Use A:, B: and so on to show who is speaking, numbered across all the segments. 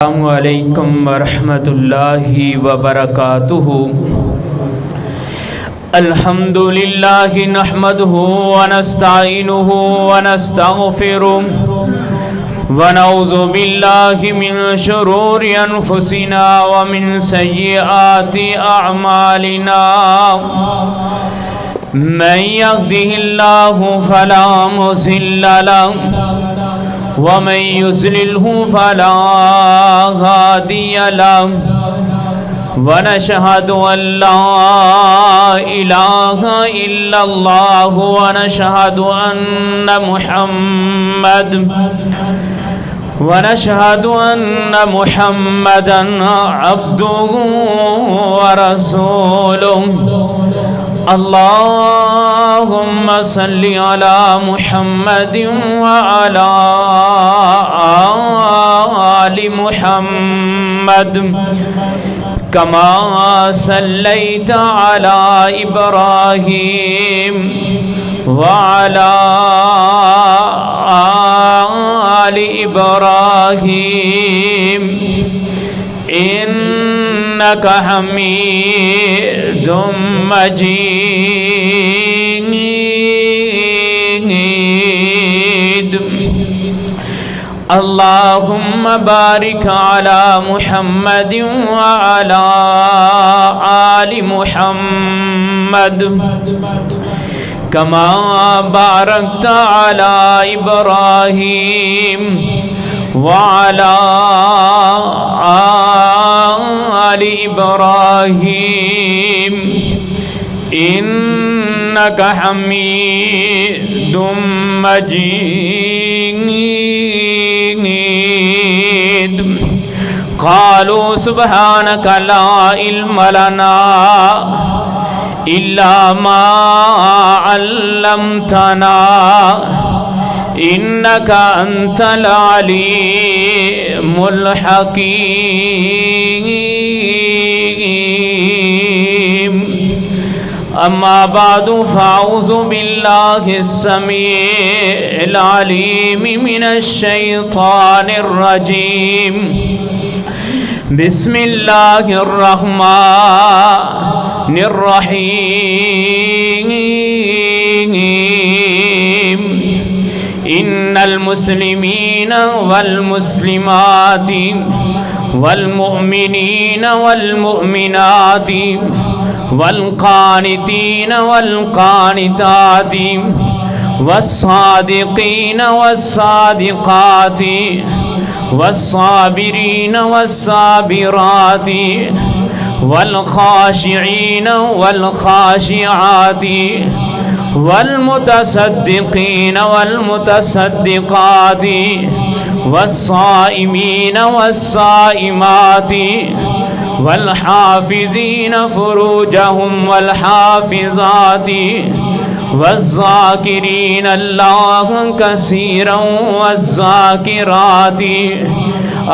A: अस्सलामुअलैकुम वरहमतुल्लाहि वबरकातुहु। अल्हम्दुलिल्लाहि नहमदुहु व नस्तईनुहु व नस्तगफिरुहु व नऊज़ु बिल्लाहि मिन शुरूरि अनफुसिना व मिन सय्यिआति अअमालिना। मन यहदिहिल्लाहु फला मुज़िल्ल लहु वमन युज़्लिल्हु फला हादिय लहु व नशहदु अल्ला इलाहा इल्लल्लाहु व नशहदु अन्न मुहम्मदन अब्दुहु व रसूलुहु। अल्लाहुम्मा सल्लि अला मुहम्मदिन व अला आलि मुहम्मद कमा सल्लैता अला इब्राहीम व अला आलि इब्राहीम इन्नका हमीदुम मजीद। अल्लाहुम्मा बारिक अला मुहम्मदिन व अला आलि मुहम्मद कमा बारकता अला इब्राहीम व अला आलि इब्राहीम इन्नका हमीदुम मजीद। क़ालू सुब्हानका ला इल्म लना इल्ला मा अल्लमतना इन्नका अंतल अलीमुल हकीम। अम्मा बादु फ़अऊज़ु बिल्लाहिस समीइल अलीम मिनश शैतानिर रजीम। बिस्मिल्लाहिर रहमानिर रहीम। इन्नल मुस्लिमीन वल मुस्लिमाति वल मुअमिनीन वल मुअमिनाति वल क़ानितीन वल क़ानिताति वस्सादिक़ीन वस्सादिक़ाति वस्साबिरीन वस्साबिराति वल ख़ाशिईन वल ख़ाशिआति वल मुतसद्दिक़ीन वल मुतसद्दिक़ाति वस्साइमीन वस्साइमाति वल हाफ़िज़ीन फ़ुरूजहुम वल हाफ़िज़ाति वज़्ज़ाकिरीन अल्लाह कसीरन वज़्ज़ाकिराति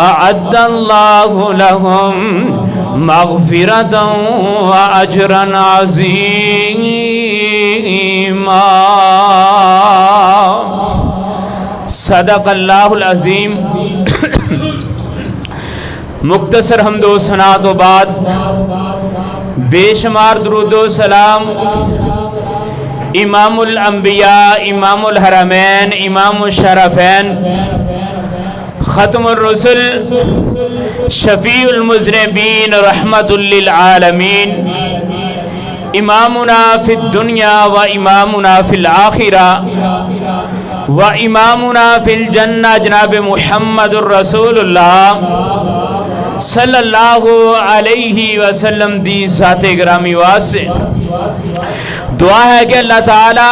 A: अअद्दल्लाहु लहुम मग़फ़िरतन व अजरन अज़ीमा। सदक़ल्लाहुल अज़ीम। मुख्तसर हम्दो सना तो बाद बेशुमार दुरूदो सलाम इमामुल अंबिया इमामुल हरमैन इमामुल शरफैन ख़त्मुर रसूल शफ़ीउल मुज़निबीन रहमतुल लिल आलमीन इमामुना फ़िद दुनिया व इमामुना फ़िल आखिरा व इमामुना फ़िल जन्नह जनाब मुहम्मदुर रसूलुल्लाह सल्लल्लाहु अलैहि वसल्लम दी ज़ाते गिरामी वास्ते दुआ है कि अल्लाह ताला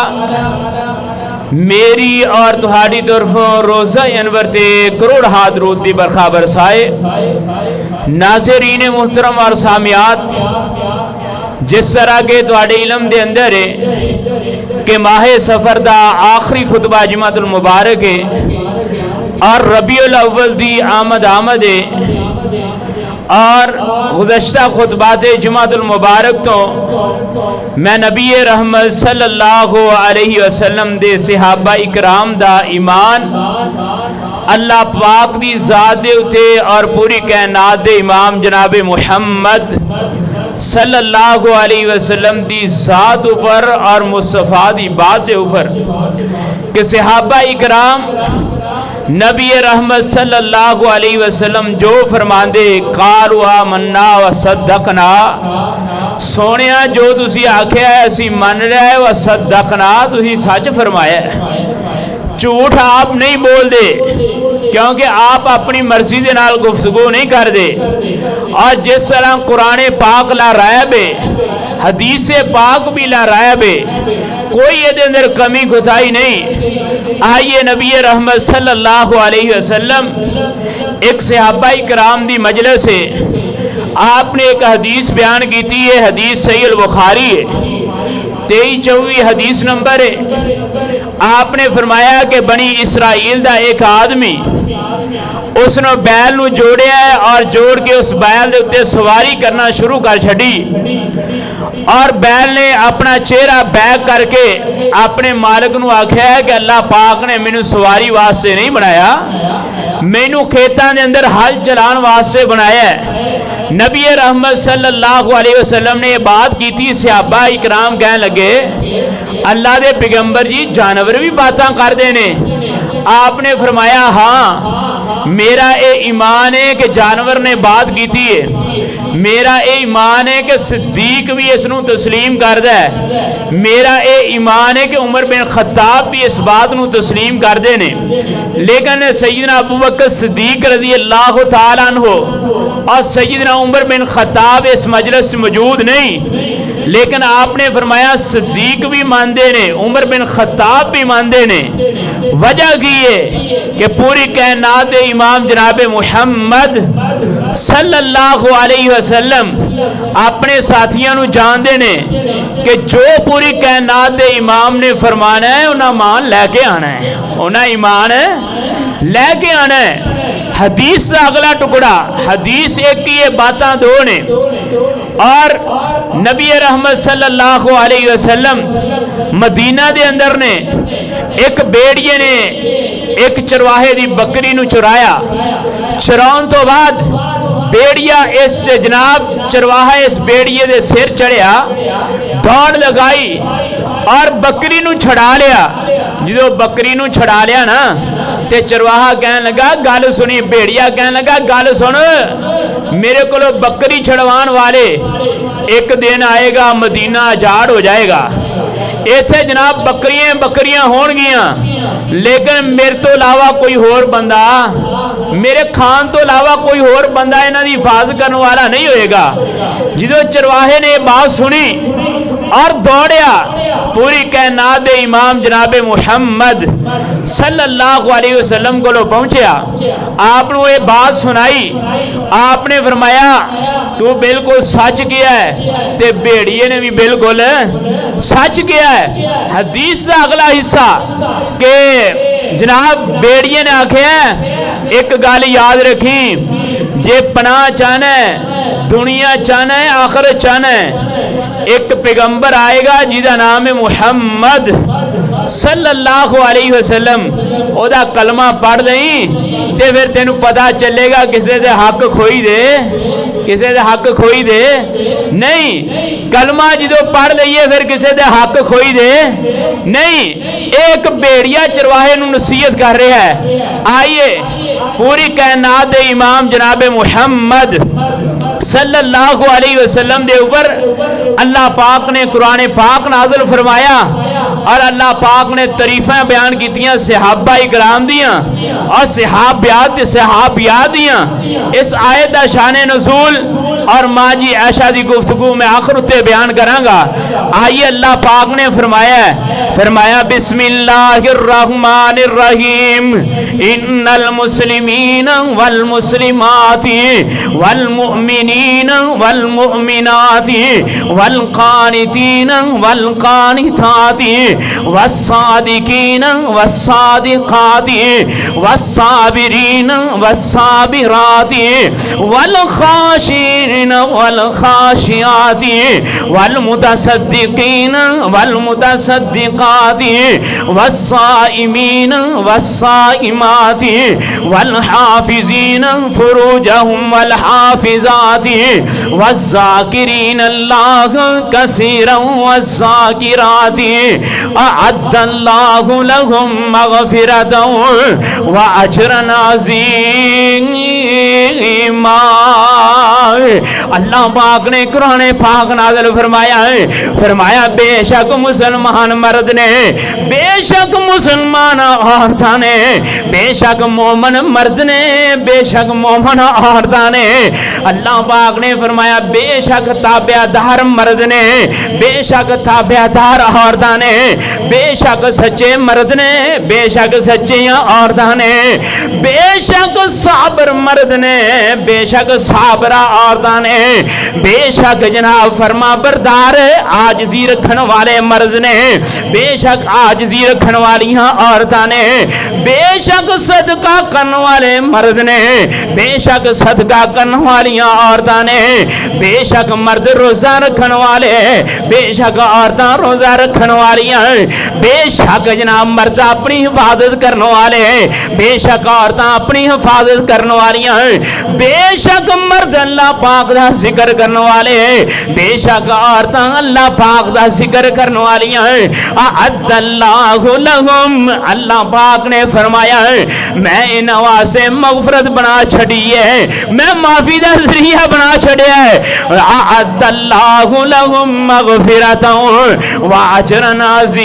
A: मेरी और तुहाड़ी तरफों रोज़ा अनवर ते करोड़ हाथ दरूद दी बरखा बरसाए। नाज़रीन मुहतरम और सामियात, जिस तरह के तुहाडे इल्म दे अंदर है कि माहे सफ़र दा आखिरी खुतबा जुमातुल मुबारक है और रबीउल अव्वल दी आमद है और गुज़श्ता खुतबात जुमातुल मुबारक तो मैं नबी रहमत सल्लल्लाहु अलैहि वसल्लम दे सहाबा इकराम दा ईमान अल्लाह पाक दी ज़ात दे उते और पूरी कायनात दे इमाम जनाब मुहम्मद सल्लल्लाहु अलैहि वसल्लम दी ज़ात ऊपर और मुस्तफ़ा दी बात दे ऊपर कि सहाबा इकराम नबी रहमत सल्लल्लाहु अलैहि वसल्लम जो फरमांदे कालू आमन्ना व सद्दकना, सोनिया जो तुसी आख्या है असी मन रहा है, व सद्दकना तुसी सच फरमाया है। झूठ आप नहीं बोलते क्योंकि आप अपनी मर्जी के नाल गुफ्तगू नहीं करते। और जिस तरह कुरान पाक ला रायब है, हदीस पाक भी ला रायब है, कोई ये अंदर कमी खुदाई नहीं। आइए नबी रहमत सल्लल्लाहु अलैहि वसल्लम एक सहाबा इकराम दी मजलिस है, आपने एक हदीस बयान की थी। ये हदीस सही अल बुखारी है, 23-24 हदीस नंबर है। आपने फरमाया कि बनी इसराइल का एक आदमी उसने बैल नूं जोड़िया है और जोड़ के उस बैल के उत्ते सवारी करना शुरू कर छड़ी और बैल ने अपना चेहरा बैक करके अपने मालिक नूं आख्या है कि अल्लाह पाक ने मैनू सवारी वास्ते नहीं बनाया, मैनू खेतों के अंदर हल चलाने वास्ते बनाया है। नबी रहमत सल्लल्लाहु अलैहि वसल्लम ने बात की थी। सहाबा इकराम कहने लगे अल्लाह दे पैगंबर जी जानवर भी बातें करते ने? आपने फरमाया हाँ, मेरा ये ईमान है कि जानवर ने बात की थी है, मेरा ये ईमान है कि सिद्दीक भी इसनू तस्लीम करदा है, मेरा ये ईमान है कि उमर बिन खत्ताब भी इस बात नू तस्लीम करते ने। लेकिन सैयदना अबू बकर सिद्दीक रज़ी अल्लाह तआला अन्हु और सैयदना उमर बिन खत्ताब इस मजलिस में मौजूद नहीं। लेकिन आपने फरमाया सिद्दीक भी मानते ने, उमर बिन खत्ताब भी मानते ने। वजह की है कि पूरी कायनात दे इमाम जनाब मुहम्मद सल्लल्लाहु अलैहि वसल्लम अपने साथियों नू जानते ने कि जो पूरी कायनात दे इमाम ने फरमाना है उन्हें मान लैके आना है, उन्हें ईमान लैके आना है। हदीस का अगला टुकड़ा, हदीस एक की ये बातें दो ने। और नबी रहमत सल्लल्लाहु अलैहि वसल्लम मदीना दे अंदर ने एक बेड़िए ने एक चरवाहे दी बकरी नू चुराया। चुराउन तो बाद बेड़िया इस जनाब चरवाहा इस बेड़िए दे सिर चढ़िया, दौड़ लगाई और बकरी नू छड़ा लिया। जो बकरी नू छड़ा लिया ना ते चरवाहा कहने लगा गल सुनी, भेड़िया कहने लगा गल सुन, मेरे को बकरी छड़वान वाले एक दिन आएगा मदीना आजाद हो जाएगा। इत्थे जनाब बकरियां बकरियां होणगियां, लेकिन मेरे तो अलावा कोई होर बंदा, मेरे खान तो अलावा कोई होर बंदा इन्हां दी हिफाजत करने वाला नहीं होएगा। जो चरवाहे ने बात सुनी और दौड़िया पूरी कायनात दे इमाम जनाब मुहम्मद सल्लल्लाहु अलैहि वसल्लम को पहुंचया, आपने ये बात सुनाई। आपने फरमाया तू बिल्कुल सच किया है, ते भेड़िए ने भी बिल्कुल सच किया है। हदीस का अगला हिस्सा के जनाब भेड़िए ने आख्या एक गल याद रखी, जे पनाह चाहना है, दुनिया चाहना है, आखिरत चाहना है, एक पैगंबर आएगा जिसका नाम है मुहम्मद सल्लल्लाहु अलैहि वसल्लम। ओदा कलमा पढ़ दई ते फिर तेनू पता चलेगा किसी दे हक खोई दे, किसी दे हक खोई दे नहीं। कलमा जो पढ़ लईए फिर किसी दे हक खोई दे नहीं। एक भेड़िया चरवाहे नू नसीहत कर रहा है। आइए पूरी कायनात दे इमाम जनाब मुहम्मद सल्लल्लाहु अलैहि वसल्लम दे ऊपर अल्लाह पाक ने कुरान पाक नाज़िल फरमाया और अल्लाह पाक ने तरीफा बयान कीतियां सहाबा इकराम दियां और सहाबियात दियां। इस आयत दा शान नुज़ूल और माँ जी ऐशा दी गुफ्तगू में आखिर उत्ते बयान करांगा। आइए अल्लाह पाक ने फरमाया बिस्मिल्लाहिर रहमानिर रहीम, इन्नल मुस्लिमीन वल मुस्लिमाति वल मुमिनीन वल मुमिनाति वल कानितीन वल कानिताति वस्सादिकीन वस्सादिकाति वस्साबिरीन वस्साबिराति वल्खाशिरीन वल्खाशियाति वल्मुतसद्दिकीन वल्मुतसद्दिकाति वस्साइमीन वस्साइमाति वल्हाफिजीन फुरूजहुम वल्हाफिजाति वज़्ज़ाकिरीन अल्लाह कसीरन वज़्ज़ाकिराति अअद्दल्लाहु लहुम मग़फ़िरतन व अजरन अज़ीमा। अल्लाह पाक ने कुरान पाक नाज़िल फरमाया है, फरमाया बेशक मुसलमान मर्द ने, बेशक मुसलमान औरतां ने, बेशक मोमन मर्द ने, बेशक मोमन औरतां ने, अल्लाह पाक ने फरमाया बेशक ताबेदार मर्द ने, बेशक ताबेदार औरतां ने, बेशक सच्चे मर्द ने, बेशक सच्चियां औरतां ने, बेशक साबर मर्द ने, बेशक साबरा औरतां ने, बेशक जनाब फरमा बरदार आजिज़ी रखने वाले मर्द ने, बेशक आजिज़ी रखने वालियां औरतां ने, बेशक सदका करने वाले मर्द ने, बेशक सदका करने वालियां औरतां ने, बेशक मर्द रोजा रखने वाले, बेशक औरतां रोजा रखने वालियां, बेशक जनाब मर्द अपनी हिफाजत करने वाले, बेशक औरतां अपनी हिफाजत करने वालियां, बेशक मर्द अल्लाह पाक दा जिक्र करने वाले, बेशक औरतां अल्लाह पाक दा जिक्र करने वालियां। अअद्दल्लाहु लहुम, अल्लाह पाक ने फरमाया मैं इन्हां वास्ते मग़फ़िरत बना छड़ी है, मैं माफी दा ज़रिया बना छड़िया है। अअद्दल्लाहु लहुम मग़फ़िरतन व अजरन अज़ीमा।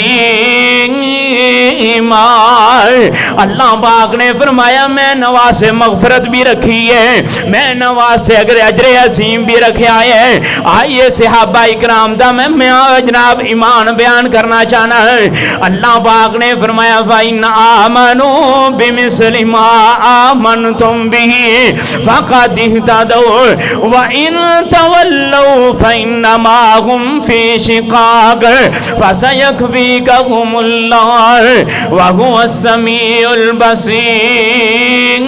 A: अल्लाह पाक ने फरमाया मैं नवासे मग़फ़िरत भी रखी है, मैं नवासे अगर अजरे अज़ीम भी रखा है। आइए सहाबा इकराम दा मैं जनाब ईमान बयान करना चाहना है। अल्लाह पाक ने फरमाया फ़इन आमनू बिमिस्लि मा आमनतुम बिही फ़क़द इह्तदौ व इन तवल्लौ फ़इन्नमा हुम फ़ी शिक़ाक़ फ़सयक्फ़ीकहुमुल्लाह व हुवस समीउल बसीर।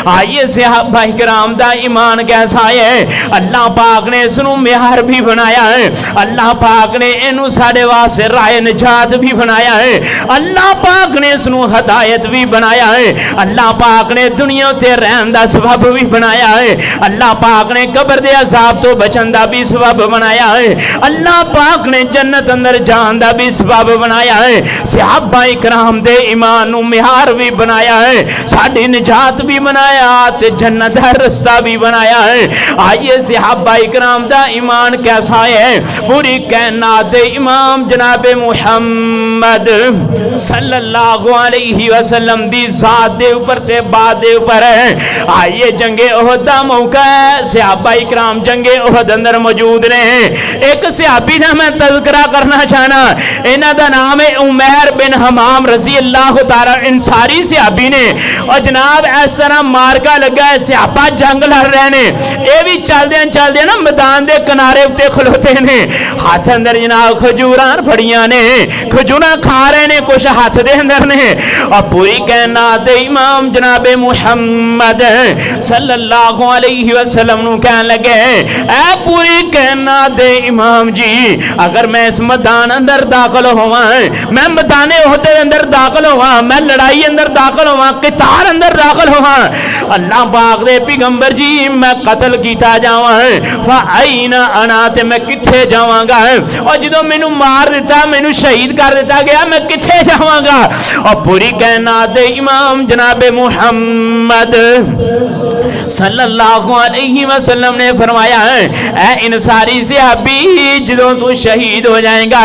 A: आइए सहाबा इकराम दा ईमान कैसा है। अल्लाह पाक ने इसनू मेहर भी बनाया है, अल्लाह पाक ने इनू साडे वास्ते राह निजात भी बनाया है, अल्लाह पाक ने इसनू हदायत भी बनाया है, अल्लाह पाक ने दुनिया ते रहन दा सबब भी बनाया है, अल्लाह पाक ने कब्र दे अज़ाब तो बचन दा भी सबब बनाया है, अल्लाह पाक ने जन्नत अंदर जान दा भी सबब बनाया है। सहाबा इकराम दे ईमान नू मेहर भी बनाया है, साडी निजात भी बनाया ते जन्नत दा रास्ता भी बनाया है। आइए सहाबा इकराम दा ईमान कैसा है। पूरी कायनात दे इमाम जनाब मुहम्मद सल्लल्लाहु अलैहि वसल्लम दी ज़ात दे ऊपर ते बात दे ऊपर है। आइए जंगे ओहद दा मौका है, सहाबा इकराम जंगे ओहद अंदर मौजूद ने। एक सहाबी दा मैं तज़किरा करना चाहना, इन्हां दा नाम है उमैर बिन हमाम रज़ी अल्लाह तआला अंसारी सहाबी ने। और जनाब इस तरह मारका लगा है, सहाबा जंग लड़ रहे ने, ये भी चलदे ना मैदान के किनारे उत्ते खलोते ने, हाथ अंदर जनाब खजूरां फड़ियां ने, खजूरां खा रहे ने, कुछ हाथ दे अंदर ने। और पूरी कायनात दे इमाम जनाब मुहम्मद सल्लल्लाहु अलैहि वसल्लम नू कहन लगे ऐ पूरी कायनात दे इमाम जी, अगर मैं इस मैदान अंदर दाखिल होवां, मैं मैदान ओहद दे अंदर दाखिल होवां, मैं लड़ाई अंदर दाखिल होवां, कितार अंदर दाखिल होवां, अल्लाह पाक दे पैगंबर जी मैं कत्ल किया जावां, फ़अयना अना ते मैं किथे जावांगा। और जो मैनू मार दिता, मैनू शहीद कर दिता गया, मैं किथे जावांगा। और पूरी कायनात दे इमाम जनाब मुहम्मद सल्लल्लाहु अलैहि वसल्लम ने फरमाया है ऐ इंसारी सहाबी, जो तू शहीद हो जाएगा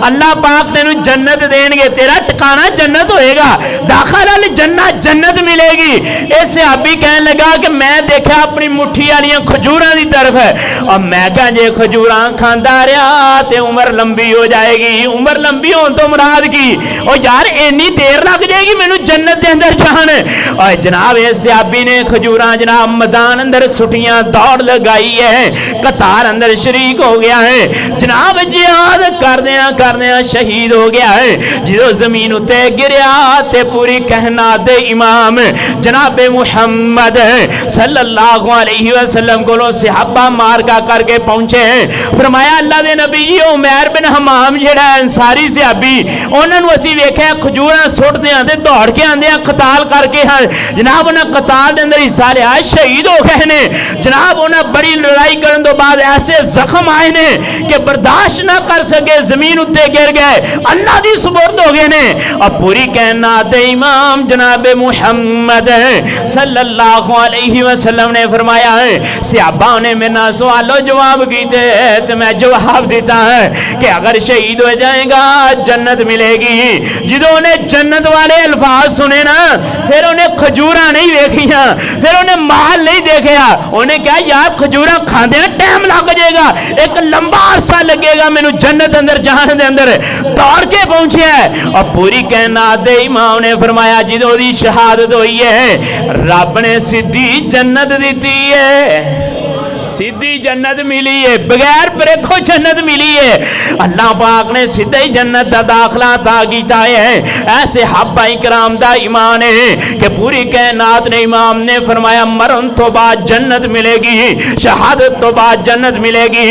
A: अल्लाह पाक तेनू जन्नत देंगे, तेरा ठिकाना जन्नत होएगा, दाखिल जन्नत जन्नत मिलेगी। इस सहाबी कहने लगा कि मैं देखा अपनी मुट्ठी वाली खजूरां की तरफ है, और मैं क्या जे खजूरां खांदा रहा ते उम्र लंबी हो जाएगी। उम्र लंबी होने तो मुराद की और यार इन्नी देर लग जाएगी मैनू जन्नत के अंदर जान। और जनाब इस सहाबी ने खजूरां जनाब मैदान अंदर सुटियां, दौड़ लगाई है, कतार अंदर शरीक हो गया है जनाब। जिहाद करदियां शहीद हो गया है। जो जमीन उत्ते गिरया ते पूरी कायनात दे इमाम जनाब मुहम्मद सल्लल्लाहु अलैहि वसल्लम को सहाबा मारका करके पहुंचे। फरमाया अल्लाह दे नबी जी उमैर बिन हमाम जेड़ा अंसारी सहाबी उन्होंने असीं वेख्या खजूरां सुटदियां ते दौड़ के आंदे कताल करके जनाब उन्हें कताल के अंदर हिस्सा लिया, शहीद हो गए ने जनाब। उन्हें बड़ी लड़ाई करने तो बाद ऐसे जख्म आए ने कि बर्दाश्त ना कर सके, जमीन उत्ते गिर गए, अल्लाह दी सुपुर्द हो गए ने। और पूरी कायनात दे इमाम जनाब मुहम्मद सल्लल्लाहु अलैहि वसल्लम ने फरमाया है सहाबा ने मेरे नाल सवालो जवाब कीते तो मैं जवाब देता है कि अगर शहीद हो जाएगा जन्नत मिलेगी। जो उन्हें जन्नत वाले अल्फाज सुने ना फिर उन्हें खजूरा नहीं देखिया, फिर उन्हें माल नहीं देखा। उन्हें क्या यार खजूरा खाते टाइम लग जाएगा, एक लंबा अरसा लगेगा मैनू जन्नत अंदर जाने दे अंदर। दौड़ के पहुंचे और पूरी कायनात दे इमाम ने फरमाया जो दी शहादत हुई है रब ने सीधी जन्नत दी है, सीधी जन्नत मिली है, बगैर परेखो जन्नत मिली है। अल्लाह पाक ने सीधे ही जन्नत का दाखला अता किया है। ऐसे सहाबा इकराम दा ईमान है कि पूरी कायनात ने इमाम ने फरमाया मरण तो बाद जन्नत मिलेगी, शहादत तो बाद जन्नत मिलेगी।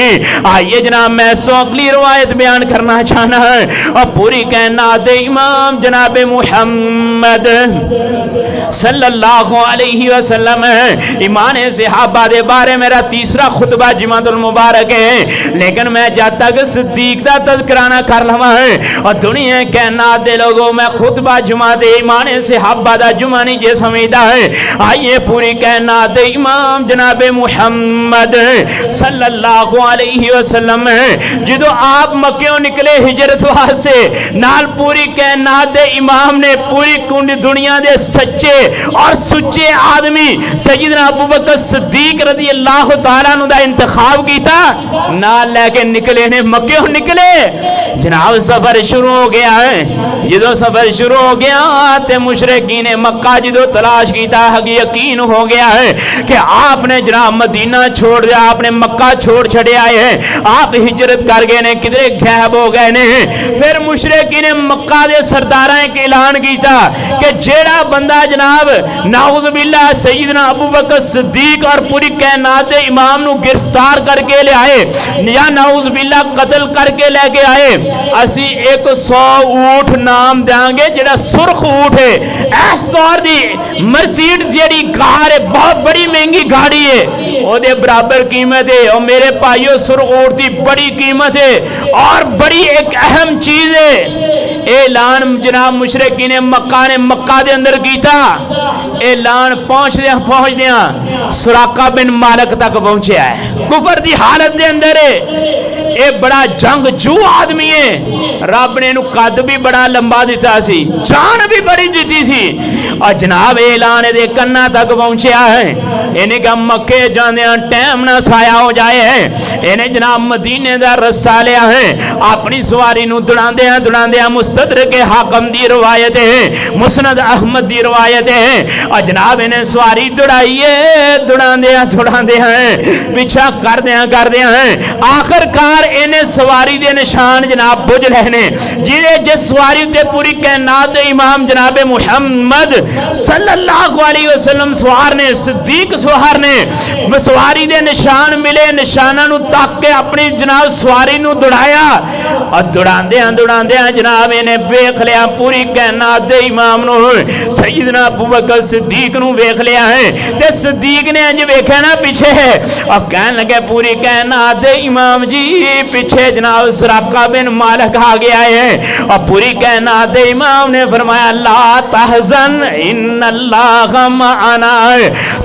A: आइए जनाब मैं सो अगली रवायत बयान करना चाहना है। और पूरी कायनात दे इमाम जनाब मुहम्मद सल्लल्लाहु अलैहि वसल्लम ईमान सहाबा दे बारे मेरा तीसरा खुतबा जुमातुल मुबारक है, लेकिन मैं जब तक सिद्दीक का तज़किरा कर लवा है और दुनिया कायनात दे लोगों मैं खुतबा जुमा दे ईमान सहाबा दा जुमा नहीं जे समझदा है। आइए पूरी कायनात दे इमाम जनाब मुहम्मद सल्लल्लाहु अलैहि वसल्लम जो आप मक्यों निकले हिजरत वास्ते नाल पूरी कायनात दे इमाम ने पूरी कुंड दुनिया दे सच्चे और सुच्चे आदमी सैयदना अबू बकर सिद्दीक रज़ी अल्लाह तआला नु दा इंतखाब कीता, नाल लेके निकले ने मक्यों निकले। जनाब सफर शुरू हो गया है। जो सफर शुरू हो गया तो मुशरिकीन ने मक्का जो तलाश किया यकीन हो गया है कि आपने जनाब मदीना छोड़ दिया, आपने मक्का छोड़ छड़े आए हैं, आप हिजरत कर गए ने, किधरे गायब हो गए ने। फिर मुशरिकीन ने मक्का के सरदारा एक ऐलान किया कि जेड़ा बंदा जनाब नाउज़ बिल्लाह सैयदना अबू बकर सिद्दीक और पूरी कायनात दे इमाम नु गिरफ्तार करके ले आए या नाउज़ बिल्लाह कत्ल करके लेके आए, असी 100 ऊंट नाम देंगे जेड़ा सुर्ख ऊंट है। इस तौर दी मर्सीडीज जेड़ी कार है बहुत बड़ी महंगी गाड़ी है, ओदे बराबर कीमत है। और मेरे भाइयों सुर्ख ऊंट की बड़ी कीमत है और बड़ी एक अहम चीज है। ऐलान जनाब मुशरिकीन ने मक्का दे अंदर कीता। ऐलान पहुंचदियां सुराका बिन मालिक तक पहुंचा है, कुफर की हालत दे अंदर है। ये बड़ा जंगजू आदमी है, रब ने इनू कद भी बड़ा लंबा दिता सी, जान भी बड़ी दी सी। और जनाब ऐलान दे कन्ना तक पहुंचा है। इन्हें कहा मक्के जांदियां टाइम ना साया हो जाए है। इन्हें जनाब मदीने का रस्सा लिया है। अपनी सवारी नू दुड़ांदियां मुस्तदरक के हाकम दी रवायत है, मुस्नद अहमद दी रवायत है। और जनाब इन्हें सवारी दुड़ाई है, दुड़ांदियां पीछा करदियां हैं। आखिरकार इन्हें सवारी दे निशान जनाब बुझ लेने, जिस सवारी ते पूरी कायनात दे इमाम जनाब मुहम्मद सल्लल्लाहु अलैहि वसल्लम सवार ने, सिद्दीक सवार ने, सवारी दे निशान मिले। निशाना नू तक के अपनी जनाब सवारी नू दौड़ाया और दौड़ांदियां जनाब इन्हें वेख लिया पूरी कायनात दे इमाम नू, सैयदना अबू बकर सिद्दीक नू वेख लिया है। ते सिद्दीक ने अंज वेख्या ना पीछे और कहन लगे पूरी कायनात दे इमाम जी पीछे जनाब सुराका बिन मालिक आ गया है। और पूरी कायनात दे इमाम ने फरमाया ला तहज़न इन्नल्लाह मअना।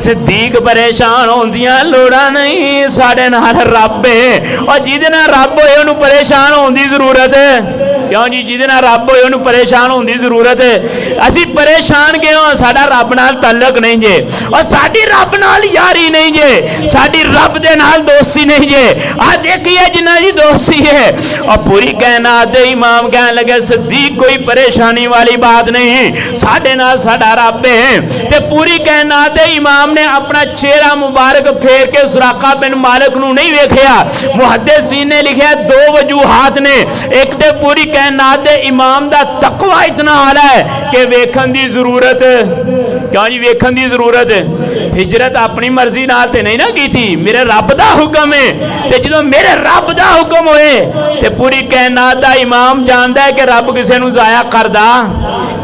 A: सिद्दीक परेशान होंदियां लोड़ा नहीं, साडे नाल रब है और जिहदे नाल रब होए उहनूं परेशान होने की जरूरत है क्यों जी जिहदे नाल रब होए उहनूं परेशान होने की जरूरत है। असीं परेशान क्यों? साडा रब नाल तल्लक नहीं जे और साडी रब नाल यारी नहीं जे, साडी रब दे नाल दोस्ती नहीं जे। आ देखिए जिन्हां दी दोस्ती है और पूरी कायनात दे इमाम कहन लगे सिद्दीक कोई परेशानी वाली बात नहीं, साडे नाल साडा रब है। ते पूरी कायनात दे इमाम ने अपना चेहरा मुबारक फेर के सुराका बिन मालिक नूं नहीं वेखिया। मुहद्दिसीन ने लिखा दो वजूहात ने, एक ते पूरी कायनात दे इमाम दा तकवा इतना आला है कि वेखण दी जरूरत, क्यों जी वेखण दी जरूरत, हिजरत अपनी मर्जी नाल ते नहीं ना की थी, मेरे रब दा हुक्म है। ते जो मेरे रब दा हुक्म होए ते पूरी कायनात दा इमाम जानदा है कि रब किसे नूं जाया करदा।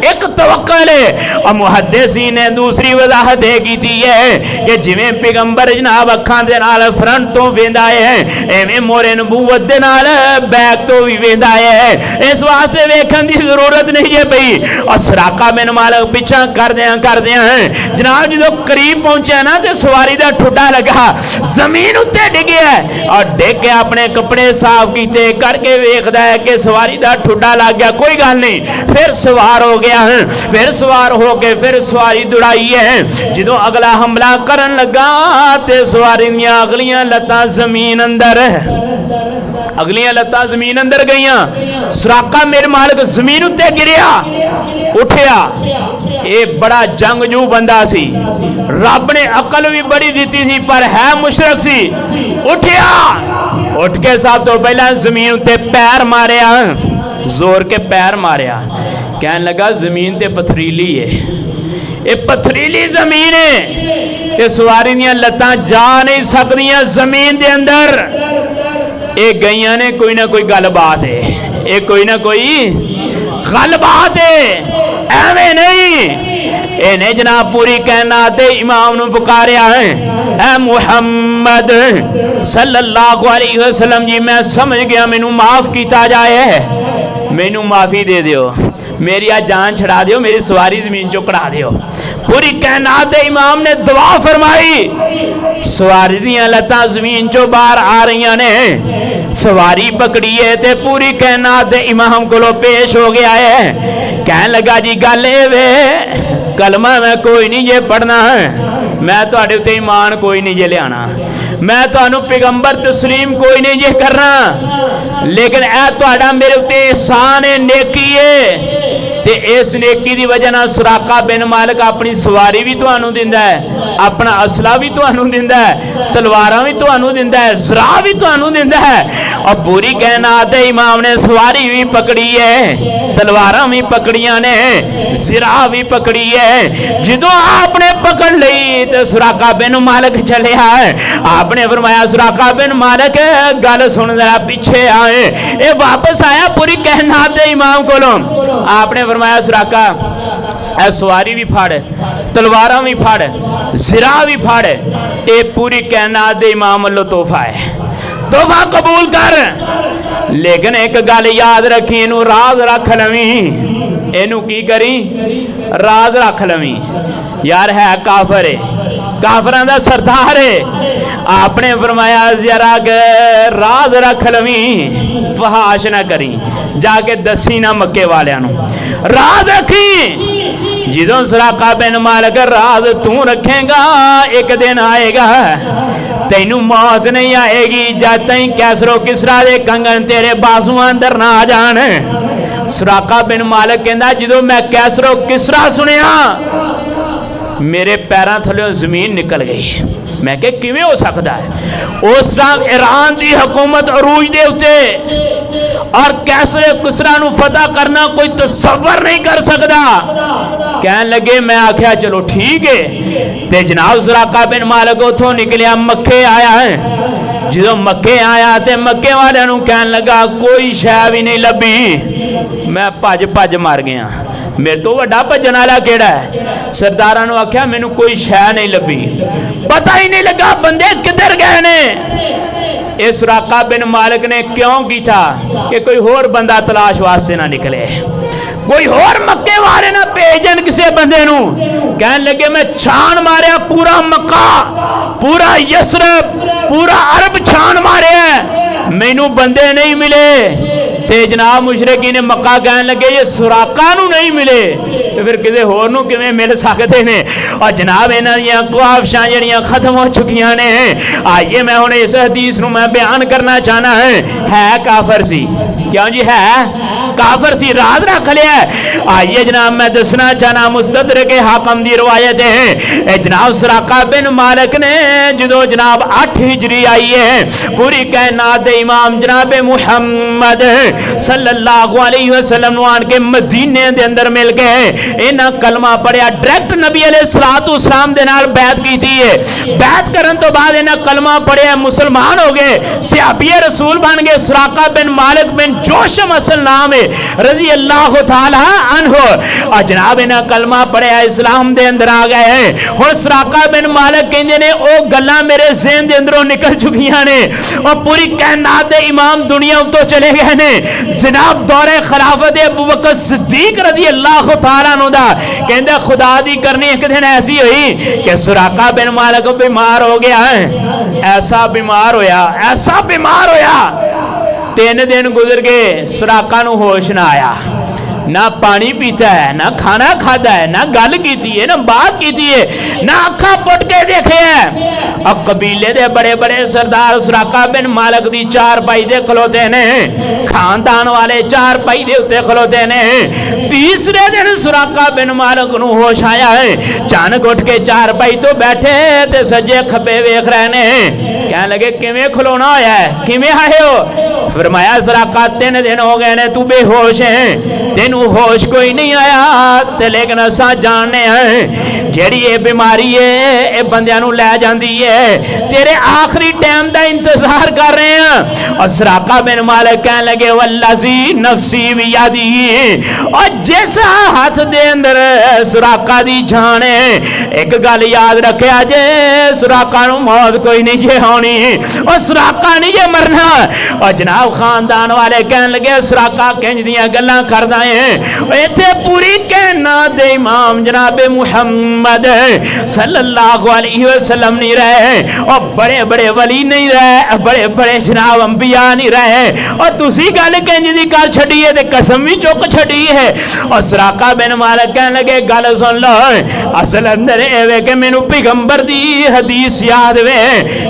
A: एक तवक्कल है। और मुहद्दिसीन ने दूसरी वजाहत यह की है कि जिवें पैगंबर जनाब अखां दे नाल फ्रंट तो वेंदा है, एवें मोरे नबूवत दे नाल बैक तो भी वेंदा है। इस वास्ते वेखण दी जरूरत नहीं है पई। और सुराका बिन मालिक पिछा करदियां जनाब जो करीब पहुंचा ना तो सवारी का ठुड्डा लगा जमीन उत्ते डिग्या और डिग के अपने कपड़े साफ किए करके वेखदा है कि सवारी का ठुड्डा लग गया, कोई गल नहीं, फिर सवार हो गया है। फिर सवार हो के फिर सवारी दौड़ाई है। जो अगला हमला करन लगा ते सवारी दियां अगलियां लत्तां जमीन अंदर, अगलियां लत्तां जमीन अंदर गईयां। सुराका मेरे मालिक जमीन उत्ते गिरिया, उठिया। ये बड़ा जंगजू बंदा सी, रब ने अकल भी बड़ी दी थी पर है मुशरक सी। उठिया, उठ के सब तो पहला जमीन उत्ते पैर मारिया, जोर के पैर मारिया। कहन लगा जमीन ते पथरीली है, ये पथरीली जमीन है ते सवारी दियां लत्तां जा नहीं सकदियां जमीन दे अंदर। ये गईयां ने कोई ना कोई गलबात है, ये कोई ना कोई गलबात है, एवें नहीं। इन्हें जनाब पूरी कायनात दे इमाम नूं पुकारिया है, ऐ मुहम्मद सल्लल्लाहु अलैहि वसल्लम जी मैं समझ गया, मैनू माफ किया जाए, मैनू माफी दे दियो, मेरी आ जान छड़ा दियो, मेरी सवारी जमीन चो कढ़ा दियो। पूरी कायनात दे इमाम ने दुआ फरमाई, सवारी दियां लत्तां जमीन चो बाहर आ रही ने, सवारी पकड़ी है ते पूरी कायनात दे इमाम कोलों पेश हो गया है। कहन लगा जी गल ए वे कलमा मैं कोई नहीं जे पढ़ना है, मैं तुहाडे उत्ते ईमान कोई नहीं जे लियाना, मैं तुहानू पैगंबर तस्लीम कोई नहीं जे करना, लेकिन ऐ तुहाडा मेरे उत्ते एहसान है, नेकी है। ते इस नेकी दी वजह नाल सुराका बिन मालिक अपनी सवारी भी तुहानू दिंदा है, अपना असला भी तुहानू दिंदा है, तलवारां भी तुहानू दिंदा है, ज़रा भी तुहानू दिंदा है। और पूरी कायनात दे इमाम ने सवारी भी पकड़ी है, तलवारां भी पकड़ियां ने, ज़रा भी पकड़ी है। जदों आपने पकड़ लई तो सुराका बिन मालिक चले आए। आपने फरमाया सुराका बिन मालिक गल सुन जरा पीछे आए। ये वापस आया पूरी कायनात दे इमाम कोलों। आपने फरमाया सुराका ऐ सवारी भी फड़, तलवारां भी फड़, ज़रा भी फड़, ये पूरी कायनात दे इमाम वल्लों तोहफा है, तोहफा कबूल कर। लेकिन एक गल याद रखी, इनू राज रख लवी, इनू की करी राज रख लवी। यार है काफर है, काफरां दा सरदार है। आपने फरमाया जरा राज रख लवी, फहाश ना करी, जाके दसी ना मक्के वालियां नू, राज रखी। जिदों सुराका बिन मालिक राज तू रखेगा एक दिन आएगा तैनू मौत नहीं आएगी जब तई कैसरो किसरा दे कंगन तेरे बाजुआं अंदर ना आ जान। सुराका बिन मालिक कहंदा जदों मैं कैसरो किसरा सुनिया मेरे पैरों थल्लों जमीन निकल गई। मैं क्या किवें हो सकता है? उस टाइम ईरान की हुकूमत अरूज दे उत्ते और कैसरे किसरा नू फतह करना कोई तसव्वुर नहीं कर सकता। कहन लगे मैं आख्या चलो ठीक है। ते जनाब सुराका बिन मालिक उथों निकलिया मक्के आया है। जो मक्के आया तो मक्के वाले नू कहन लगा कोई शै भी नहीं लभी, मैं भज भज मर गया, मेरे तो वड्डा भजन वाला केड़ा है। सरदारां नू आख्या मैनू कोई शै नहीं लभी, पता ही नहीं लगा बंदे किधर गए ने। ये सुराका बिन मालिक ने क्यों किया कि कोई होर बंदा तलाश वास्ते ना निकले, कोई होर मक्के वाले ना भेज देन किसी बंदे नू। कहन लगे मैं छान मारिया पूरा मक्का, पूरा यसरब, पूरा अरब छान मारिया, मैनू बंदे नहीं मिले। ते जनाब मुशरिकीन ने मक्का कहन लगे जे सुराका नूं नहीं मिले तो फिर किसी होर नूं किवें मिल सकते हैं। और जनाब इन्हां दियां ख्वाहिशां जिहड़ियां खत्म हो चुकियां ने। आइए मैं हुण इस हदीस नूं मैं बयान करना चाहना है काफर सी, क्यों जी है काफर सी, राज रख लिया। आइए जनाब मैं दसना चाहना मुस्तदरक हाकिम दी रवायत है जनाब सुराका बिन मालिक ने जो जनाब 8 हिजरी आई है पूरी कायनात दे इमाम जनाब मुहम्मद सल्लल्लाहु अलैहि वसल्लम नु आन के मदीने दे अंदर मिल गए। इन्हां कलमा पढ़िया डायरेक्ट नबी अलैहिस्सलातु सलाम दे नाल बैत कीती है। बैत करन तो बाद इन्हां कलमा पढ़िया मुसलमान हो गए, सहाबी रसूल बन गए। सुराका बिन मालिक बिन जोशम असल नाम है रजी अल्लाह तआला अन्हु। और जनाब इन्हां कलमा पढ़िया इस्लाम दे अंदर आ गए हैं। हुण सुराका बिन मालिक कहंदे ने ओ गल्लां मेरे ज़हन दे अंदरों निकल चुकियां ने और पूरी कायनात दे इमाम दुनिया तो चले गए ने। जनाब दौरे खिलाफत अबू बकर सिद्दीक रजी अल्लाह तआला अन्हु दा कहंदा खुदा दी करनी एक दिन ऐसी हुई कि सुराका बिन मालिक बीमार हो गया है। ऐसा बीमार होया 3 दिन गुजर गए, सुराका नूं होश ना आया, ना पानी पीता है, ना खाना खाता है, ना गल की है, ना बात की है, ना अखा पुट के देखे है। और कबीले दे बड़े बड़े सरदार सुराका बिन मालिक दी 4 पाई दे खलोते ने, खानदान वाले 4 पाई दे उत्ते खलोते ने। तीसरे दिन सुराका बिन मालिक नूं होश आया है, अचानक उठ के 4 पाई तो बैठे ते सज्जे खब्बे वेख रहे ने। कहने लगे किवें खलोना होया है, किवें आए हो? फरमाया सुराका 3 दिन हो गए ने तू बेहोश है, तेनू होश कोई नहीं आया ते लेकिन असा जानने हैं जेड़ी ये बीमारी है ये बंदियां नू लै जांदी है, तेरे आखिरी टाइम दा इंतजार कर रहे हैं। और सुराका बिन मालिक कहने लगे वल्लज़ी नफसी बियदी, और जिस हाथ दे अंदर सुराका दी जान है एक गल याद रखिया जे सुराका नू मौत कोई नहीं जे होनी और सुराका नहीं जे मरना। और जनाब खानदान वाले कहने लगे सुराका किंज दियां गल्लां करदा है, इत्थे पूरी कायनात दे इमाम जनाब मुहम्मद सल्लल्लाहु अलैहि वसल्लम नहीं रहे और बड़े बड़े वली नहीं रहे, बड़े बड़े जनाब अंबिया नहीं रहे और तुसी गल किंज दी कर छड़ी है ते कसम भी चुक छड़ी है। और सुराका बिन मालिक कहने लगे गल सुन लो, असल अंदर एवे कि मैनू पैगंबर दी हदीस याद वे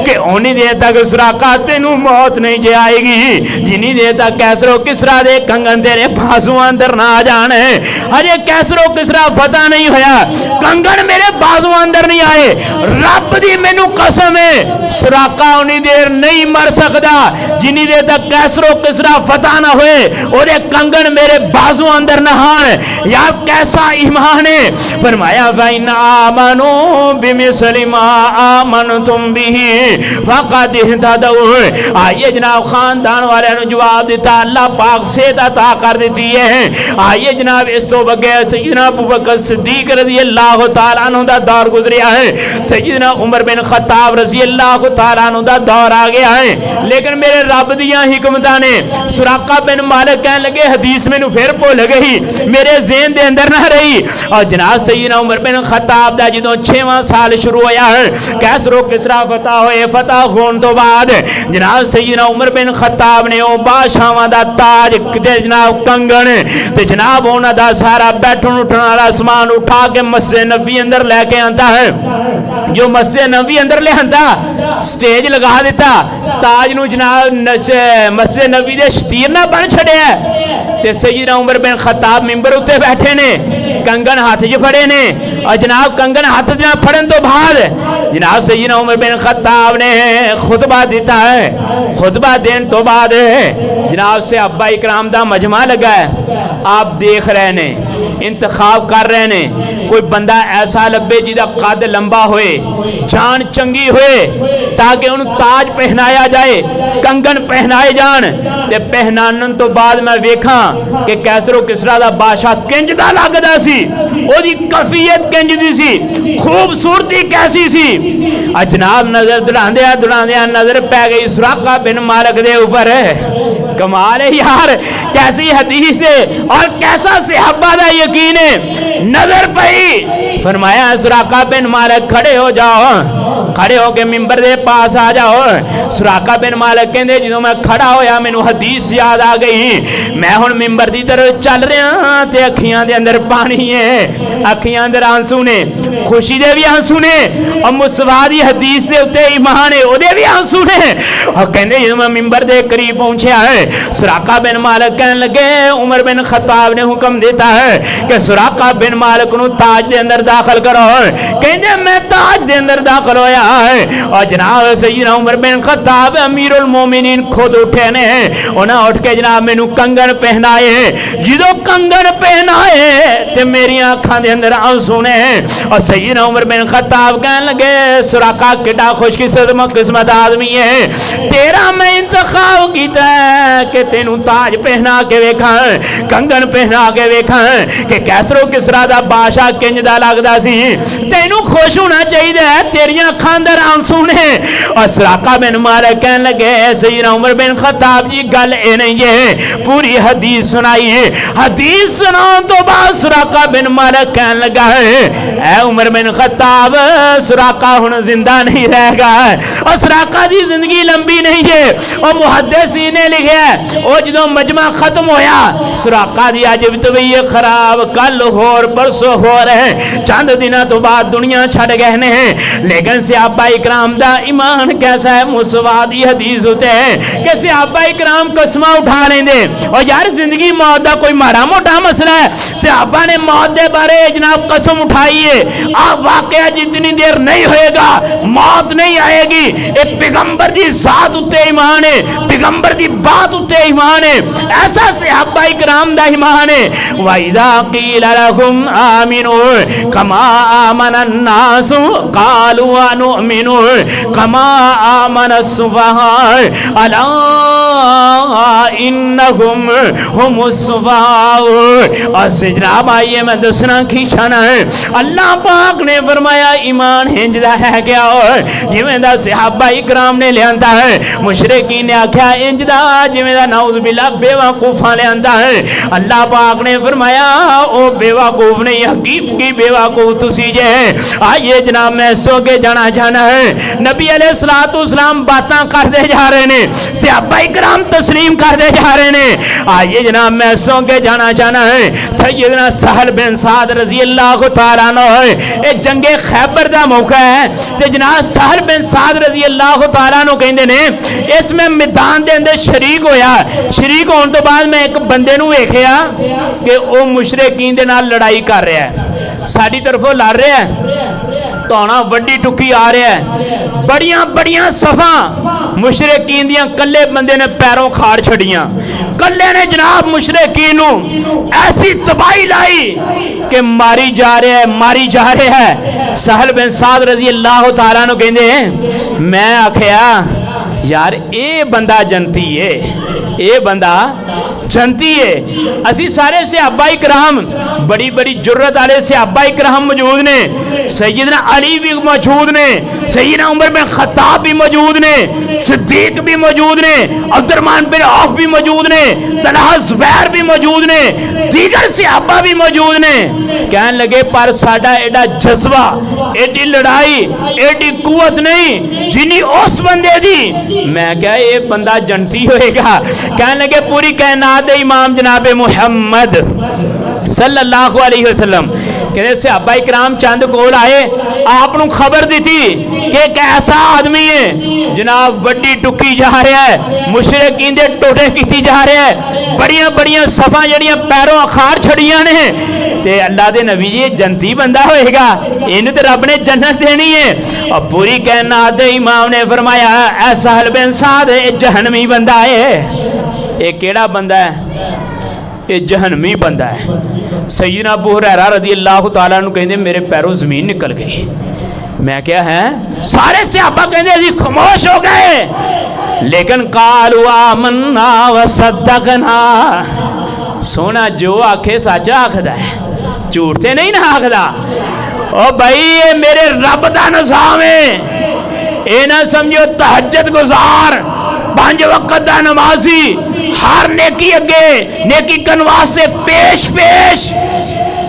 A: कि उन्नी देर तक सुराका तेनू मौत नहीं जे आएगी जिन्नी देर तक कैसरो किसरा दे कंगन तेरे बाजुआं अंदर ना आ जान। अरे कैसरो किसरा पता नहीं होया, कंगन मेरे बाजुआं अंदर नहीं आए, रब दी मैनू कसम है सुराका उन्नी देर नहीं मर सकता जिन्नी देर तक कैसरो किसरा पता ना होए और कंगन मेरे बाजुआं अंदर ना आन। यार कैसा ईमान है। फरमाया फइन्ना आमनू बिमिस्लि मा आमनतुम बिही फक़द इहतदौ। आइए जनाब खानदान वाले ने जवाब दिता अल्लाह पाक से अता कर देती है। आइए जनाब इस तो बगैर सैयदना अबू बकर सिद्दीक रज़ी अल्लाह तआला अन्हु दा दौर गुजरिया है, सैयदना उमर बिन खत्ताब रज़ी अल्लाह तआला अन्हु दा दौर आ गया है। लेकिन मेरे रब दियां हिकमतां ने सुराका बिन मालिक कहने लगे हदीस मैनू फिर भुल गई, मेरे ज़हन दे अंदर ना रही। और जनाब सैयदना उमर बिन खत्ताब दा जदों 6वां साल शुरू होया है कैसरो किसरा फतह होए, फतह होने तो बाद जनाब सैयदना उमर बिन खत्ताब ने ओ बादशाहां दा ताज ते जनाब कंगन ते जनाब उन्हां दा सारा बैठण उठण वाला समान उठा के मस्जिद नबी अंदर लेके आंदा है। जो मस्जिद नबी अंदर ले आंदा स्टेज लगा दिता, ताज नू जनाब मस्जिद नबी दे शतीर ना बन छड़िया ते सैयदना उमर बिन खत्ताब मिंबर उत्ते बैठे ने, कंगन हाथ च फड़े ने और जनाब कंगन हाथ च फड़न तो बाद जनाब सैयदना उमर बिन खत्ताब ने खुतबा दिता है। खुतबा देने तो बाद जनाब से अब्बा इकराम दा मजमा लगा है, आप देख रहे ने इंतखाब कर रहे ने कोई बंदा ऐसा लब्बे जिदा कद लंबा होए, जान चंगी होए ताकि उन्हें ताज पहनाया जाए, कंगन पहनाए जान ते पहनाने तो बाद मैं वेखा कि कैसरो किसरा दा बादशाह किंज दा लगदा सी, ओदी कैफियत किंज दी सी, खूबसूरती कैसी सी। जनाब नजर दुड़ांदिया नजर पै गई सुराका बिन मालिक दे ऊपर। कमाल है यार, कैसी हदीस है और कैसा सहाबा दा यकीन है। नजर पई, फरमाया सुराका बिन मालिक खड़े हो जाओ, खड़े होके मिंबर दे पास आ जाओ। सुराका बिन मालिक कहते जो मैं खड़ा होया मैनू हदीस याद आ गई। मैं हुण मिंबर की तरफ चल रहा ते अखियां दे अंदर पानी है, अखियां अंदर आंसू ने, खुशी दे भी आंसू ने और मुस्तफा दी हदीस के उत्ते ईमान है ओदे भी आंसू ने। और कहते जो मैं मिंबर दे करीब पहुंचया है सुराका बिन मालिक कहने लगे उमर बिन खत्ताब ने हुक्म देता है कि सुराका बिन मालिक नू ताज दे अंदर दाखिल करो। कहते मैं ताज दे अंदर दाखिल होया है और जनाब सैयदना उमर बिन खत्ताब अमीरुल मोमिनीन खुद उठे ने, उन्हें उठ के जनाब मैनू कंगन पहनाए। जो कंगन पहनाए ते मेरी अखां दे अंदर आंसू ने और सैयदना उमर बिन खत्ताब कहने लगे सुराका कितना खुशकिस्मत आदमी है, तेरा मैं इंतखाब किया कि तेनू ताज पहना के वेखा, कंगन पहना के वेखा कि कैसरो किसरा दा बादशाह किंज दा लगदा सी, तेनू खुश होना चाहिए, तेरियां अखां अंदर आंसू ने। और सुराका बिन मालिक कहने लगे सैयदना उमर बिन खत्ताब जी गल ए नहीं है, पूरी हदीस सुनाई। हदीस सुनाने तो बाद सुराका बिन मालिक कहने लगा है ऐ उमर बिन खत्ताब सुराका हुण जिंदा नहीं रहेगा और सुराका दी जिंदगी लंबी नहीं है। और मुहद्दिसीन ने लिखा वो जो मजमा खत्म होया सुराका दी अज तबीयत खराब कल होर परसों हो रहे चंद दिनों तो बाद दुनिया छड़ गए ने, लेकिन सहाबा इकराम दा ईमान कैसा है मुस्तफा दी हदीस होते हैं कि सहाबा इकराम कसमा उठा लेंदे और यार जिंदगी मौत का कोई माड़ा मोटा मसला है। सहाबा ने मौत के बारे जनाब कसम उठाई है आप वाकया जितनी देर नहीं होएगा मौत नहीं आएगी। एक पैगंबर की जात उत्ते ईमान है, पैगंबर की बात उत्ते ईमान है, ऐसा सहाबा इकराम दा ईमान है। वइज़ा क़ीला लहुम आमिनू कमा आमनन नास क़ालू अनुमिनु कमा आमनस सुफ़हा अला इन्नहुम हुमुस सुफ़हा। और जनाब आइए मैं दसना की शान है अल्लाह पाक ने फरमाया ईमान इंजदा है क्या जिवें दा सहाबा इकराम ने लियांदा है। मुशरिकीन ने आख्या इंजदा जिवें दा नाउज़ बिल्लाह बेवकूफा लियांदा है। अल्लाह पाक ने फरमाया ओ बेवकूफ नहीं हकीकी बेवकूफ तुसी जे। आइए जनाब मैं सो के जाना चाहना है नबी अलैहिस्सलातु वस्सलाम बातां करते जा रहे ने सहाबा इकराम तस्लीम करते जा रहे ने। आइए जनाब मैं सो के जाना चाहना है सैयदना सहल बिन साद रजी अल्लाह तआला अन्हु ये जंगे खैबर दा मौका है ते जनाब सहल बिन साद रजी अल्लाह तआला अन्हु कहंदे ने इसमें मैदान दे अंदर शरीक होया। शरीक होने तो बाद मैं एक बंदे नूं वेखिया कि वो मुशरिकीन दे नाल लड़ाई कर रहा है, साडी तरफों लड़ रहा है, तौना वड्डी टुकी आ रहा है, बड़ियां बड़ियां सफा मुशरिकीन दियां कल्ले बंदे ने पैरों खाड़ छड़ियां, कल्ले ने जनाब मुशरिकीन नूं ऐसी तबाही लाई कि मारी जा रहा है मारी जा रहा है। सहल बिन साद रजी अल्लाह तआला अन्हु कहंदे मैं आखिया यार ये बंदा जनती है, ये बंदा जनती है। असी सारे सहाबा इकराम बड़ी बड़ी जुर्रत वाले सहाबा इकराम मौजूद ने, सैयदना अली भी मौजूद ने, सैयदना उमर बिन खत्ताब भी मौजूद ने, सिद्दीक भी मौजूद ने, अब्दुर्रहमान बिन औफ भी मौजूद ने, तलहा जुबैर भी मौजूद ने, दीगर सहाबा भी मौजूद ने। कहने लगे पर साडा एडा जज्बा एडी लड़ाई एडी कुवत नहीं जिन्नी उस बंदे दी। मैं क्या ये बंदा जनती होएगा। कहने लगे पूरी कायनात इमाम जनाबे मुहम्मद सल्लल्लाहु अलैहि वसल्लम कहते सहाबा इकराम चंद कोल आए आपनू खबर दी थी कि एक ऐसा आदमी है जनाब वड्डी टुकी जा रहा है, मुशरिकीन दे टोटे की जा रहा है, बड़ियां बड़ियां सफा जड़ियां पैरों अखाड़ छड़ियां ने ते अल्लाह दे नबी जी जनती बंदा होएगा इन ते रब ने जन्नत देनी है। और पूरी कायनात दे इमाम ने फरमाया ऐ सहल बिन साद ये जहन्नमी बंदा है। ये केड़ा बंदा है? ये जहन्नमी बंदा है। सैयदना अबू हुरैरा रज़ी अल्लाह तआला अन्हु कहंदे मेरे पैरों जमीन निकल गई। मैं क्या है सारे सहाबा कहंदे असीं खामोश हो गए लेकिन कालू आमन्ना व सद्दकना। सोना जो आखे सच आखदा है झूठ ते नहीं ना आखदा। ओ भाई ये मेरे रब दा निज़ाम है। ये ना समझो तहज्जुद गुजार 5 वक्त दा नमाजी हर नेकी अगे नेकी करने वास्ते पेश पेश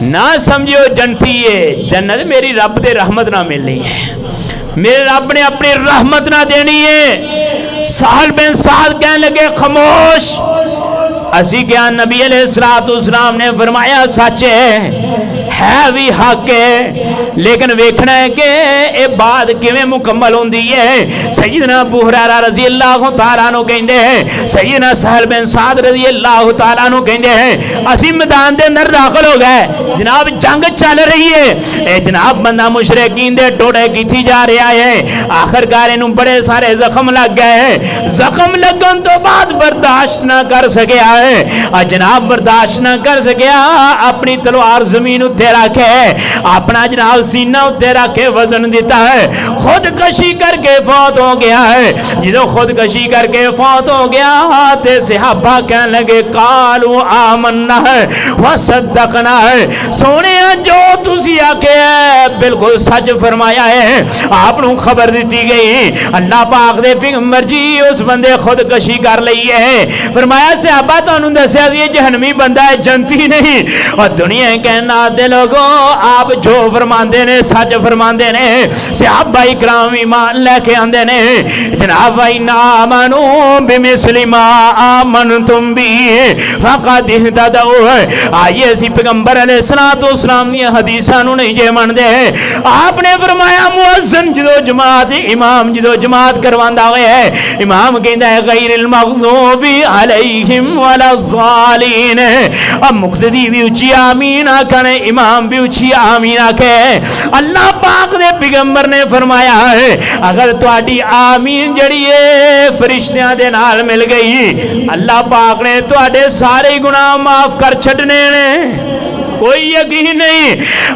A: ना समझो जनती है। जन्नत मेरी रब दे रहमत ना मिलनी है। मेरे रब ने अपनी रहमत ना देनी है। साहल बिन साद कहने लगे खामोश। असी क्या नबी अलैहिस्सलाम ने फरमाया सच है भी हक है, लेकिन वेखना है कि ये बात किवें मुकम्मल होंदी है। सैयदना अबू हुरैरा रज़ी अल्लाह तआला अन्हु कहंदे हैं, सैयदना सहल बिन साद रज़ी अल्लाह तआला अन्हु कहंदे हैं, असी मैदान दे अंदर दाखिल हो गए। जनाब जंग चल रही है, ए जनाब बंदा मुशरिकीन दे टोड़े कीती जा रहा है। आखिरकार इन्हू बड़े सारे जख्म लग गए। जख्म लगन तो बाद बर्दाश्त ना कर सकिया है। जनाब बर्दाश्त ना कर सकिया, अपनी तलवार जमीन उत्ते रखे, अपना जनाब सीना उत्ते रखे वजन दिता है, खुदकशी करके फौत हो गया है। जो खुदकशी करके फौत हो गया ते सहाबा कहने लगे कालू आमन्ना है व सद्दकना है। सोने जो तुसी आके बिल्कुल सच फरमाया है, आपनू खबर दी गई। अल्लाह पाक दे पैगंबर जी उस बंदे खुदकशी कर ली है। फरमाया सहाबा तुहानू दस्या ये जहन्नमी बंदा है, जनती नहीं। और दुनिया कहना दे लोगो आप जो फरमाते ने सच फरमाते ने। सहाबा इकराम ईमान लेके आंदे ने। जनाब भाई ना मानो बिमिसली मा आमन तुम भी फकद इहतदौ। आइए असी पैगंबर अलैहिस्सलातु वस्सलाम दी हदीसां नू नहीं जे मनदे। आपने फरमाया मुअज्जिन जो जमात इमाम जो जमात करवांदा है, इमाम कहंदा है गैरिल मग़ज़ूबी अलैहिम वलज़्ज़ालीन। अब मुक्तदी भी उच्ची आमीन आखने, इमाम भी उच्ची आमीन आखे। अल्लाह पाक दे पैगंबर ने फरमाया है अगर तुहाडी आमीन जड़ी है फरिश्तियां दे नाल मिल गई, अल्लाह पाक ने तुहाडे सारे गुनाह माफ कर छड्डने ने, कोई यकीन नहीं।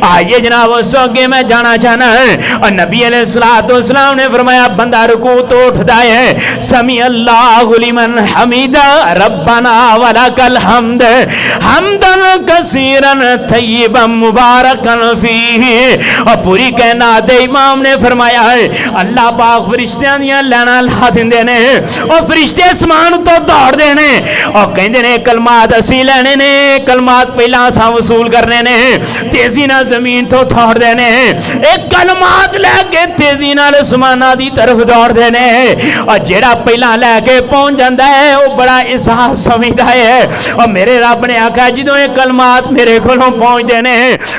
A: आइए जनाब उस आगे मैं जाना चाहना है। और नबी अलैहिस्सलातु वस्सलाम ने फरमाया बंदा रुकू तो उठता है, समी अल्लाहु लिमन हमीदा रब्बना वलकल हम्द हम्दन कसीरन तय्यबन मुबारकन फीही। और पूरी कायनात दे इमाम ने फरमाया है अल्लाह पाक फरिश्तियां दी लैना ला दिंदे ने, और फरिश्ते आसमान तो दौड़दे ने और कहंदे ने कलमात असी लैने ने, कलमात पहला असां वसूल करने ने, तेजी ना जमीन तो दौड़ देने। एक कलमात लैके तेजी नाल आसमानां दी तरफ दौड़ देने। और जेड़ा पहला लैके पहुंच जाता है वो बड़ा एहसास समझदा है। और मेरे रब ने आख्या जो ये कलमात मेरे कोलों पहुंचते ने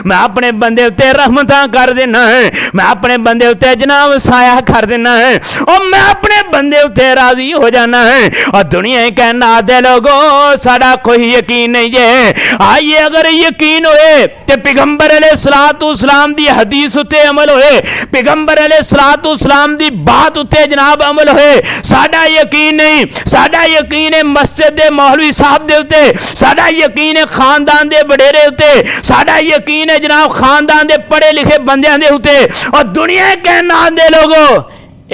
A: मैं अपने बंदे उत्ते रहमतां कर देना है, मैं अपने बंदे उत्ते जनाब साया कर देना है, और मैं अपने बंदे उत्ते राजी हो जाना है। और दुनिया कहना दे लोगो साडा कोई यकीन नहीं है। आइए अगर यकीन होए ते पैगंबर अलैहिस्सलातु वस्सलाम दी हदीस उत्ते अमल होए, पैगंबर अलैहिस्सलातु वस्सलाम दी बात उत्ते जनाब अमल होए। साडा यकीन नहीं, साडा यकीन है मस्जिद दे मौलवी साहब दे उत्ते, साडा यकीन है खानदान दे बडेरे उत्ते, साडा यकीन है जनाब खानदान दे पढ़े लिखे बंदियां दे उत्ते। और दुनिया कहना दे लोगो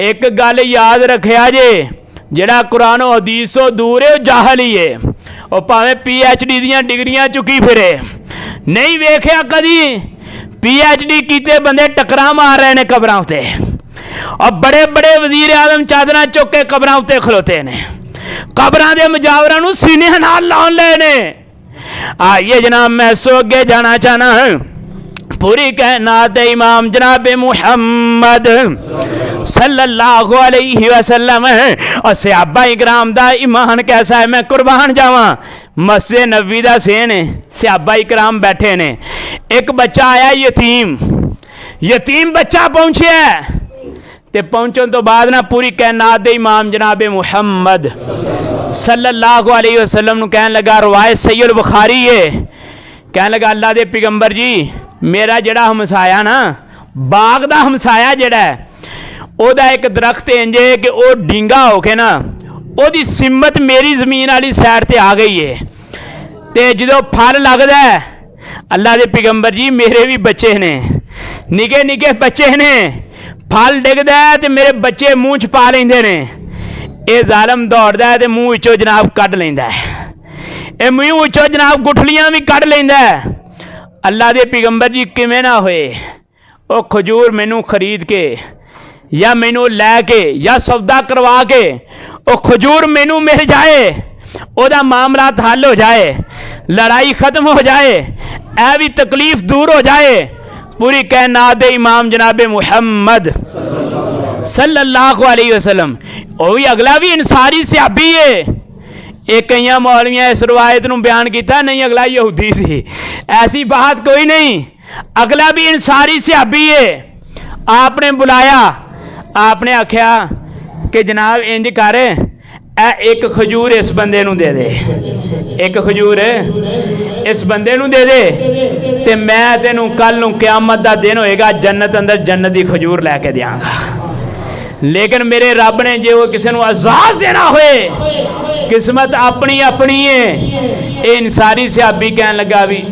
A: एक गल याद रखिया जे, जेड़ा कुरान और हदीस तो दूर है जाहल ही है। और भावें PhD दियां डिग्रियां चुकी फिरे, नहीं वेख्या कदी PhD कीते बंदे टकरा मार रहे ने कबरां उत्ते, और बड़े बड़े वजीर आजम चादरां चुक के कबरां उत्ते खलोते ने, कबरां दे मुजावरां नूं सीने नाल लाउण लए ने। आइए जनाब मैं सो अगे जाना चाहना है। पूरी कायनात इमाम जनाब मुहम्मद सल्लल्लाहु अलैहि वसल्लम और सहाबा इकराम दा ईमान कैसा है मैं कुर्बान जावा। मस्जिद नबी दा सेन है, सहाबा इकराम बैठे ने, एक बच्चा आया यतीम बच्चा पहुंचा ते पहुंचने तो बाद ना पूरी कायनात दे इमाम जनाब मुहम्मद सल्लल्लाहु अलैहि वसल्लम नु कहन लगा, रवायत सहीह बुखारी है, कहन लगा अल्लाह दे पैगंबर जी मेरा जड़ा हमसाया ना बाग दा हमसाया जड़ा ओदा एक दरख्त इंज है कि वो डींगा होके ना ओदी सिमत मेरी जमीन वाली साइड ते आ गई है, ते जो फल लगदा है अल्लाह दे पैगंबर जी मेरे भी बच्चे ने, निके निके बच्चे ने, फल डिगदा है ते मेरे बच्चे मूँह च पा लेंदे ने, ये जालम दौड़दा है ते मूँह विचों जनाब कढ़ लैंदा है, ये मूँह विचों जनाब गुठलियां भी कढ़ लैंदा है। अल्लाह दे पैगंबर जी किवें ना होए, वो खजूर मैनू खरीद के या मैनू लैके या सौदा करवा के वो खजूर मैनू मिल जाए, ओदा मामला हल हो जाए, लड़ाई खत्म हो जाए, ऐ भी तकलीफ दूर हो जाए। पूरी कायनात दे इमाम जनाब मुहम्मद सल्लल्लाहु अलैहि वसल्लम। वो भी अगला भी इंसारी सहाबी है। एक कई मौलवियां इस रवायत को बयान किया, नहीं अगला यहूदी सी, ऐसी बात कोई नहीं। अगला भी इंसारी सहाबी है। आपने बुलाया, आपने आख्या कि जनाब इंज कर, एक खजूर इस बंदे नूं दे दे, एक खजूर इस बंदे नूं दे दे, ते मैं तेनू कल नूं क़यामत दा दिन होएगा जन्नत अंदर जन्नत दी खजूर लैके देंगा। लेकिन मेरे रब ने जो किसी नूं अज़ाज़ देना होए, किस्मत अपनी अपनी है। ये इंसारी सहाबी कहन लगा भी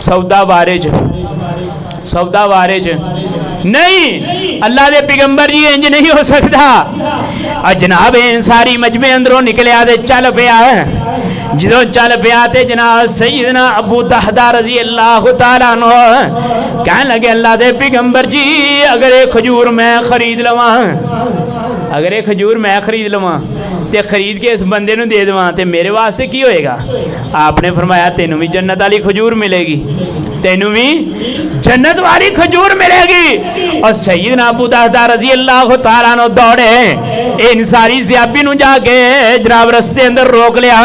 A: सौदा बारे सौदा बारे नहीं, अल्लाह के पैगंबर जी इंज नहीं हो सकता। और जनाब इंसारी मजमे अंदरों निकलिया ते चल पिया। जो चल पिया तो जनाब सैयदना अबू दहदा रजी अल्लाह तआला अन्हु कहन लगे, अल्लाह के पैगंबर जी अगर ये खजूर मैं खरीद लवां, अगर ये खजूर मैं खरीद लवां तो खरीद के इस बंदे नूं दे देवां तो मेरे वास्ते की होएगा? आपने फरमाया तेनू भी जन्नत वाली खजूर मिलेगी, तेनू भी जन्नत वाली खजूर मिलेगी। और सैयदना अबू दहदा रजी अल्लाह तआला अन्हु दौड़े इन सारी सहाबी नूं जाके जनाब रस्ते अंदर रोक लिया।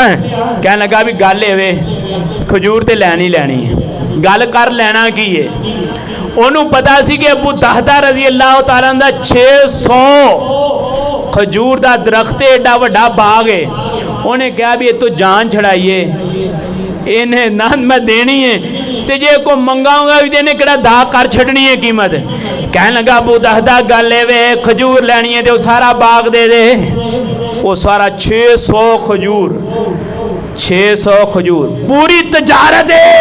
A: कहने लगा भी गल एवे खजूर तो लैनी लैनी है, गल कर लेना की है। उन्होंने पता सी कि अबू दहदा रजी अल्लाह तआला दा 600 खजूर का दरख्त एडा वड्डा बाग है। उन्हें कहा भी ये तो जान छड़ाइए, इन्हें ना मैं देनी है, तो जे को मंगाऊंगा भी इन्हें किहड़ा दा कर छड़नी है कीमत। कहने लगा अबू दहदा गल वे खजूर लैनी है तो सारा बाग दे दे। वो सारा 600 खजूर, 600 खजूर पूरी तजारत है,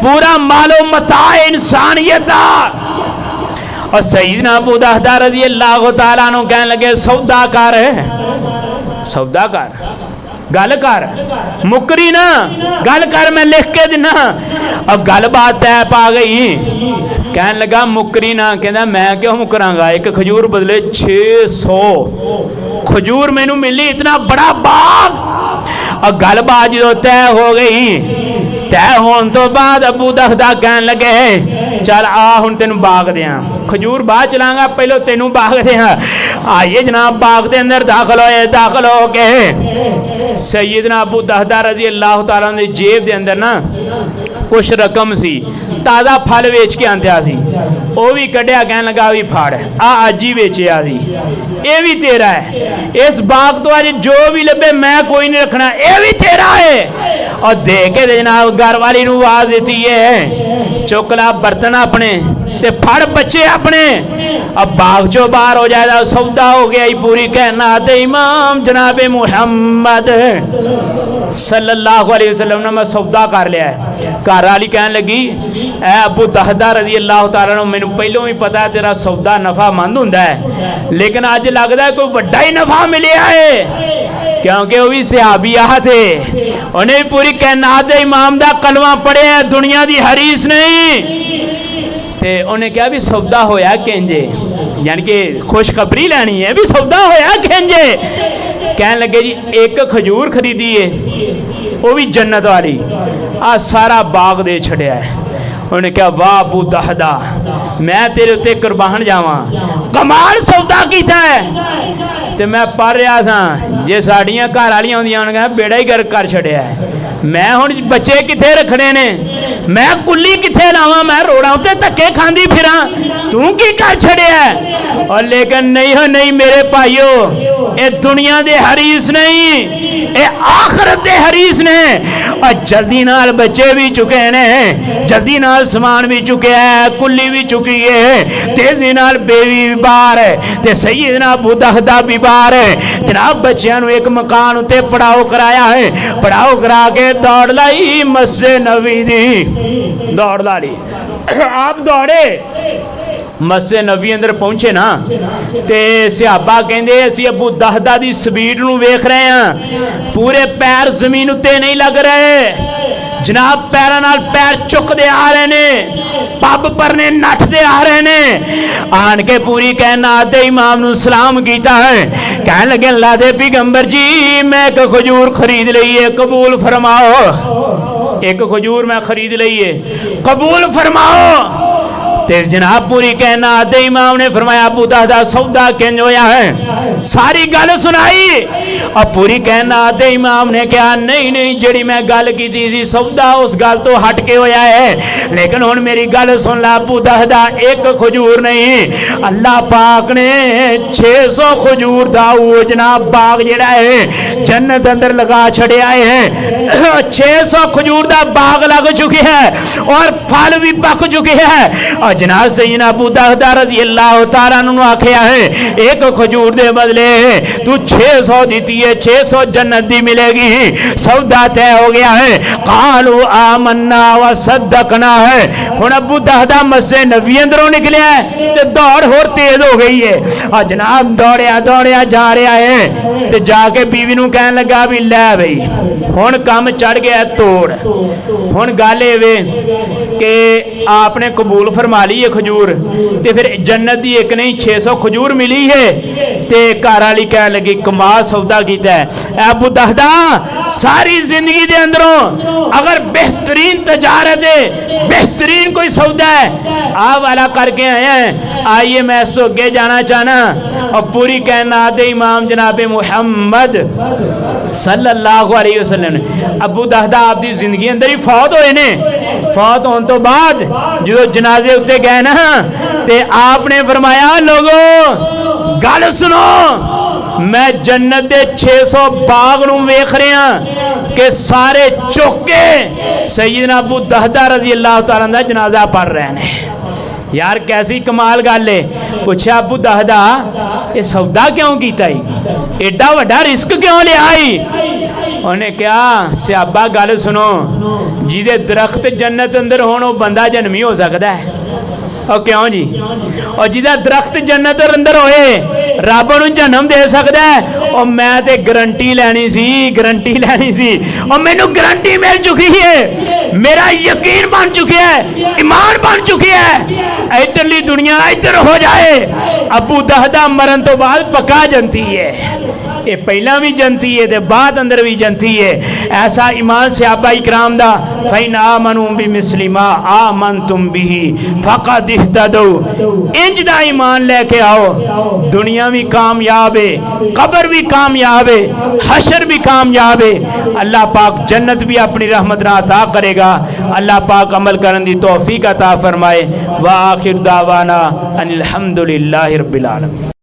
A: पूरा मालो मता इंसानियत का। और सैयदना अबू दहदा रज़ी अल्लाह तआला अन्हु कहने लगे सौदा कर, सौदा कर, गल कर, मुकरी ना, गल कर मैं लिख के देना। अब गल बात तय पा गई। कहने लगा मुकरी ना, कहना मैं क्यों मुकरांगा, एक खजूर बदले 600 खजूर मैनू मिली, इतना बड़ा बाग। और गल बात जो तय हो गई, तय होने तो बाद अबू दहदा कहन लगे चल आ हुण तेनू बाग दियां, खजूर बाद चलांगा, पहलो तेनू बाग दियां। आइए जनाब बाग के अंदर दाखिल होए। दाखिल हो के सैयदना अबू दहदा रजी अल्लाह तआला दी जेब के अंदर ना कुछ रकम सी, ताज़ा फल वेच के आंदिया सी, वो भी कढ़िया। कहन लगा भी फाड़, अज ही वेचिया सी, ये भी तेरा है। इस बाग तो अज जो भी लभे मैं कोई नहीं रखना, ये भी तेरा है। और दे के जनाब घर वाली नूं आवाज दी है, चुक ला बर्तन अपने ते फड़ बच्चे अपने। अब बाग चो बाहर हो जाएगा, सौदा हो गया ही पूरी। कहना ते इमाम जनाब मुहम्मद सल्लल्लाहु अलैहि वसल्लम ने मैं सौदा कर लिया है। घर वाली कहन लगी ए अबू दहदा रज़ी अल्लाह तआला अन्हु मैनू पहलों ही पता है तेरा सौदा नफामंद हुंदा है, लेकिन अज लगता है कोई वड्डा ही नफा मिलिया है, क्योंकि वो भी सहाबिया थे। उन्हें भी पूरी कायनात दे इमाम दा कलमा पढ़िया, दुनिया की हरीस नहीं। ते उन्हें कहा भी सौदा होया किंजे, यानी कि खुशखबरी लैनी है भी सौदा होया किंजे। कहन लगे जी एक खजूर खरीदी है, वो भी जन्नत वाली, आ सारा बाग दे छड़िया है। उन्हें कहा वाह अबू दहदा मैं तेरे उत्ते कुर्बान जावां, कमाल सौदा कीता है। तो मैं पढ़ रहा सा जे साड़ियाँ घर वालियां होंदियां उन्होंने बेड़ा ही गर्क कर छड़िया है। मैं हुण बच्चे कित्थे रखने ने, मैं कुल्ली कित्थे लावां, मैं रोड़ा उत्ते धक्के खांदी फिरां, तू की कर छड़िया है। और लेकिन नहीं हो नहीं मेरे भाईओ, ये दुनिया दे हरीस नहीं, ये आखरत दे हरीस ने। और जल्दी नाल बच्चे भी चुके ने, जल्दी नाल समान भी चुके है, कुल्ली भी चुकी है, तेजी नाल बेवी भी बाहर है, ते सैयदना अबू दहदा भी बाहर है। जनाब बच्चों को एक मकान उत्ते पड़ाओ कराया है, पड़ाओ करा के दौड़ लाई मस्जिद नबी दी, दौड़ ला ली। आप दौड़े मस्जिद नबी अंदर पहुंचे ना, ते सहाबा कहंदे असीं अबू दहदा दी स्पीड नूं वेख रहे हैं, पूरे पैर जमीन उत्ते नहीं लग रहे। जनाब पैरों नाल पैर चुकते आ रहे ने, पब परने नठते आ रहे ने। आन के पूरी कायनात दे इमाम नूं सलाम कीता है। कहन लगे अल्लाह दे पैगंबर जी मैं एक खजूर खरीद लई है, कबूल फरमाओ। एक खजूर मैं खरीद लई है, कबूल फरमाओ। ते जनाब पूरी कायनात दे इमाम ने फरमाया अबू दहदा सौदा किंज होया है, सारी गल सुनाई। और पूरी कायनात दे इमाम ने कहा नहीं नहीं जेड़ी मैं गल की थी सौदा उस गल तो हट के होया है, लेकिन हुण मेरी गल सुन ला अबू दहदा, एक खजूर नहीं अल्लाह पाक ने 600 खजूर दा वो जनाब बाग जेड़ा है जन्नत अंदर लगा छड़िया है। 600 खजूर दा बाग लग चुके है और फल भी पक चुके हैं। और जनाब सैयदना अबू दहदा रज़ी अल्लाह तआला अन्हु आखिया है एक खजूर दे बदले तू 600 दी है, 600 जन्नत दी मिलेगी। सौदा तय हो गया है। कालू आमन्ना व सद्दकना है। हुण अबू दहदा मस्जिद नबी अंदरों निकलिया है ते दौड़ होर तेज हो गई है। और जनाब दौड़िया दौड़िया जा रहा है ते जाके बीवी नूं कहन लगा भी लै बई हुण काम चढ़ गया तोड़। हुण गल वे कि आपने कबूल फरमा ली है खजूर ते फिर जन्नत दी एक नहीं 600 खजूर मिली है। ते घर वाली कह लगी कमाल सौदा कीता है। अबू दहदा सारी जिंदगी दे अंदरों अगर बेहतरीन तजारत है, बेहतरीन कोई सौदा है आ वाला करके आए हैं, आइए मैं इससे अगे जाना चाहना। और पूरी कायनात दे इमाम जनाब मुहम्मद सल्लल्लाहु अलैहि वसल्लम अबू दहदा आपकी जिंदगी अंदर ही फौत होए ने। फौत होने तो बाद जो जनाजे उत्ते गए ना ते आपने फरमाया लोगो गल सुनो, मैं जन्नत दे 600 बाग नूं वेख रहा कि सारे चौके सैयदना अबू दहदा रज़ी अल्लाह तआला दा जनाजा पढ़ रहे हैं। यार कैसी कमाल गल है। पूछा अबू दहदा ये सौदा क्यों कीता ही, एडा वड्डा रिस्क क्यों लिया ही? उन्हें क्या स्याबा गल सुनो, जिदे दरख्त जन्नत अंदर होने बंदा जन्मी हो सकता है। और क्यों जी, और जिदा दरख्त जन्नत अंदर होए रब नूं जन्म दे सकता है। और मैं ते गारंटी लैनी सी, गारंटी लैनी सी और मैनू गारंटी मिल चुकी है, मेरा यकीन बन चुका है, ईमान बन चुकी है। इधरली दुनिया इधर हो जाए, अबू दहदा मरन तो बाद पक्का जनती है। ये पहला भी जनती है ते बाद अंदर भी जनती है। ऐसा ईमान सहाबा इकराम दा फैन आमनू बि मिस्लिमा आमनतुम बिही फक़द इहतदौ। इंज दा ईमान लेके आओ, दुनिया भी कामयाब है, कब्र भी कामयाब है, हशर भी कामयाब है। अल्लाह पाक जन्नत भी अपनी रहमत नाल अता करेगा। अल्लाह पाक अमल करने की तौफीक अता फरमाए। व आखिर दावाना अनिल हम्दुलिल्लाहि रब्बिल आलमीन।